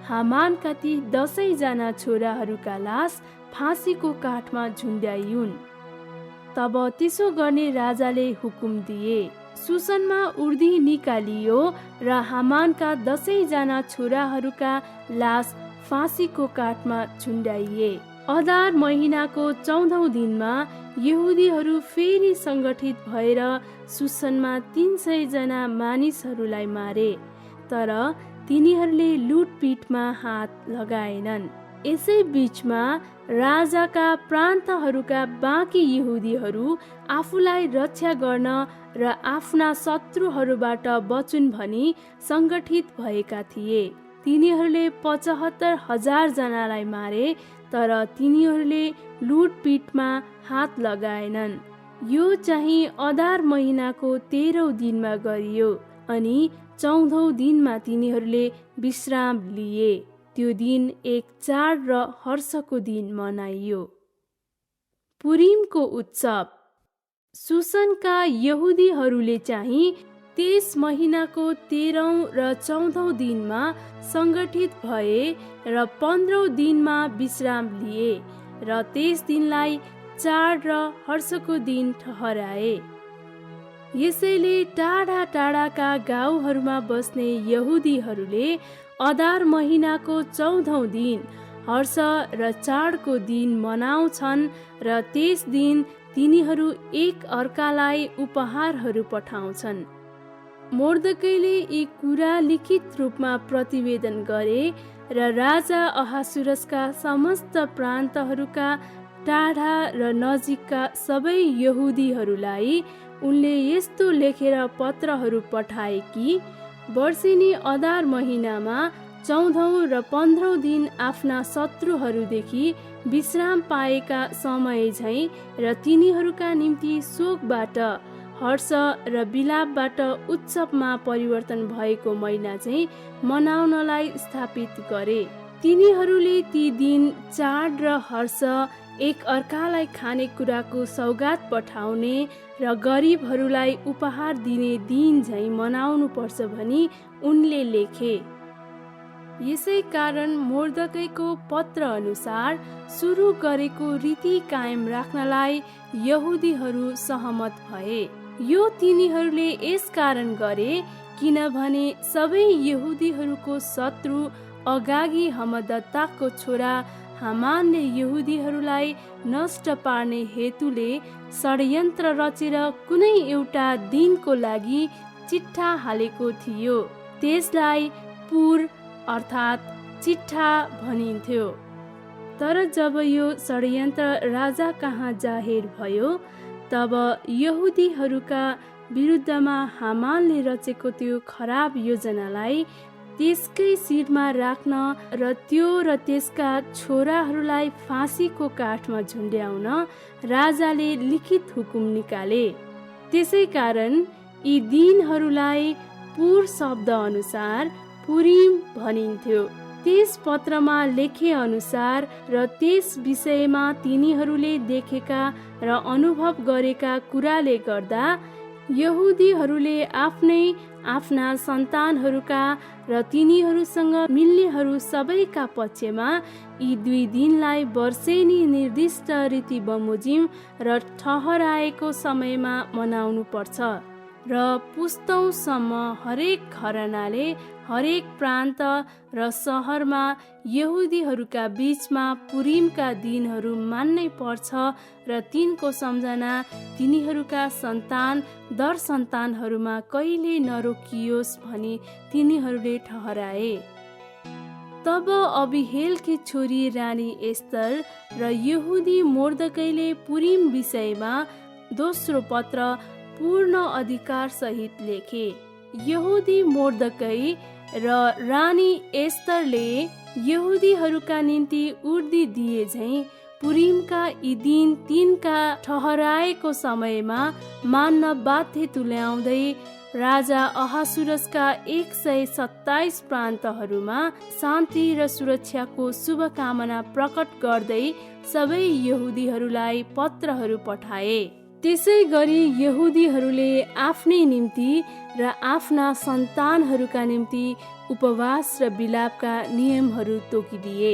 हामानका ती 10 जना छोराहरूका लास फाँसीको काठमा झुन्ड्याइयुन्। तब त्यसो गर्ने राजाले हुकुम दिए। सुसनमा उर्दी निकालियो र हामानका 10 जना छोराहरूका लास फाँसीको काठमा झुन्ड्याइए। अदार महिनाको 14औं दिनमा यहुदीहरू फेरि संगठित भएर सुसनमा 300 जना मानिसहरूलाई मारे। तर तिनीहरूले लुटपिटमा हात लगाएनन्। यसै बीचमा राजाका प्रान्तहरूका बाँकी यहुदीहरू आफूलाई रक्षा गर्न र आफ्ना शत्रुहरूबाट बचुन् भनी संगठित भएका थिए। तिनीहरूले 75,000 जनालाई मारे, तर तिनीहरूले लुटपिटमा हात लगाएनन्। यो चाहिँ अदार महिनाको 13औं दिनमा गरियो अनि 14औं दिनमा तिनीहरूले विश्राम लिए। त्यो दिन एक चाड र हर्षको दिन मनाइयो। पुरीमको उत्सव। सुसनका यहुदीहरूले चाहिँ त्यस महिनाको 13औं र 14औं दिनमा संगठित भए र 15औं दिनमा विश्राम लिए र त्यस दिनलाई चाड र हर्षको दिन ठहराए। यसैले टाढा टाढाका गाउँहरूमा बस्ने यहुदीहरूले अदार महिनाको 14औं दिन हर्ष र चाडको दिन मनाउँछन् र त्यस दिन तिनीहरू एक अर्कालाई उपहारहरू पठाउँछन्। मोर्देकैले यी कुरा लिखित रूपमा प्रतिवेदन गरे र राजा अहासुरसका समस्त प्रान्तहरूका टाढा र नजिकका सबै यहुदीहरूलाई उनले यस्तो लेखेर पत्रहरू पठाए कि वर्षेनी अदार महिनामा 14औं र 15औं दिन आफ्ना शत्रुहरूदेखि विश्राम पाएका समय झैं र तिनीहरूका निम्ति शोकबाट हर्ष र विलापबाट उत्सवमा परिवर्तन भएको महिना चाहिँ मनाउनलाई स्थापित गरे। तिनीहरूले ती दिन चाड र हर्ष, एक अर्कालाई खानेकुराको सौगात पठाउने र गरिबहरूलाई उपहार दिने दिन झैं मनाउनु पर्छ भनी उनले लेखे। यसै कारण मोर्देकैको पत्र अनुसार सुरु गरेको रीति कायम राख्नलाई यहुदीहरू सहमत भए। यो तिनीहरूले यस कारण गरे किनभने सबै यहुदीहरूको शत्रु अगागी हम्मदाताको छोरा हामानले यहुदीहरूलाई नष्ट पार्ने हेतुले षड्यन्त्र रचेर कुनै एउटा दिनको लागि चिट्ठा हालेको थियो। त्यसलाई पुर अर्थात् चिट्ठा भनिन्थ्यो। तर जब यो षड्यन्त्र राजा कहाँ जाहेर भयो, तब यहुदीहरूका विरुद्धमा हामानले रचेको त्यो खराब योजनालाई त्यसकै शिरमा राख्न र त्यो र त्यसका छोराहरूलाई फाँसीको काठमा झुन्ड्याउन राजाले लिखित हुकुम निकाले। त्यसै कारण यी दिनहरूलाई पुर शब्द अनुसार पुरिम भनिन्थ्यो। त्यस पत्रमा लेखे अनुसार र त्यस विषयमा तिनीहरूले देखेका र अनुभव गरेका कुराले गर्दा यहुदीहरूले आफ्ना सन्तानहरूका र तिनीहरूसँग मिल्नेहरू सबैका पक्षमा यी 2 दिनलाई वर्षेनी निर्दिष्ट रीति बमोजिम र ठहराएको समयमा मनाउनु पर्छ र पुस्तौँसम्म हरेक घरानाले हरेक प्रान्त र सहरमा यहुदीहरूका बीचमा पुरिमका दिनहरू मान्नै पर्छ र तिनको सम्झना तिनीहरूका सन्तान दर सन्तानहरूमा कहिले नरोकियोस् भनी तिनीहरूले ठहराए। तब अबिहेलकी छोरी रानी एस्तर र यहुदी मोर्दकैले पुरिम विषयमा दोस्रो पत्र पूर्ण अधिकार सहित लेखे। यहुदी मोर्दकै र रानी एस्तरले यहुदीहरूका निम्ति उर्दी दिए झैं पुरिमका यी दिन तिनका ठहराएको समयमा मान्न बाध्य तुल्याउँदै राजा अहासुरसका 127 प्रान्तहरूमा शान्ति र सुरक्षाको शुभकामना प्रकट गर्दै सबै यहुदीहरूलाई पत्रहरू पठाए। त्यसै गरी यहुदीहरूले आफ्नै निम्ति र आफ्ना सन्तानहरूका निम्ति उपवास र बिलापका नियमहरू तोकिदिए।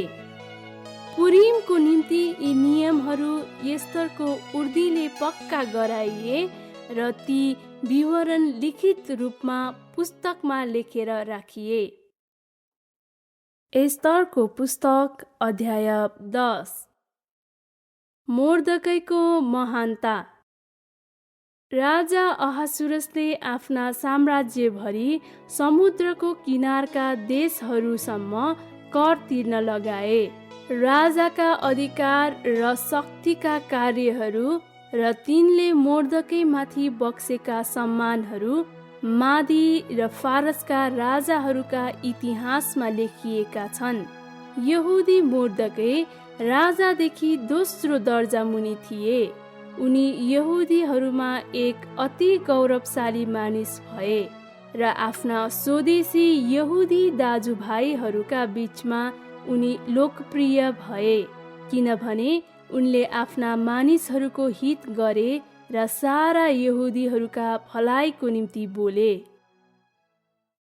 पुरिमको निम्ति यी नियमहरू एस्तरको उर्दीले पक्का गराइए र ती विवरण लिखित रूपमा पुस्तकमा लेखेर राखिए। एस्तरको पुस्तक अध्याय 10। मोर्दकैको महानता। राजा अहासुरसले आफ्ना साम्राज्यभरि समुद्रको किनारका देशहरूसम्म कर तिर्न लगाए। राजाका अधिकार र शक्तिका कार्यहरू र तिनले मोर्दकैमाथि बक्सेका सम्मानहरू मादी र फारसका राजाहरूका इतिहासमा लेखिएका छन्। यहुदी मोर्दकै राजादेखि दोस्रो दर्जा मुनि थिए। उनी यहुदीहरूमा एक अति गौरवशाली मानिस भए र आफ्ना स्वदेशी यहुदी दाजुभाइहरूका बीचमा उनी लोकप्रिय भए, किनभने उनले आफ्ना मानिसहरूको हित गरे र सारा यहुदीहरूका भलाइको निम्ति बोले।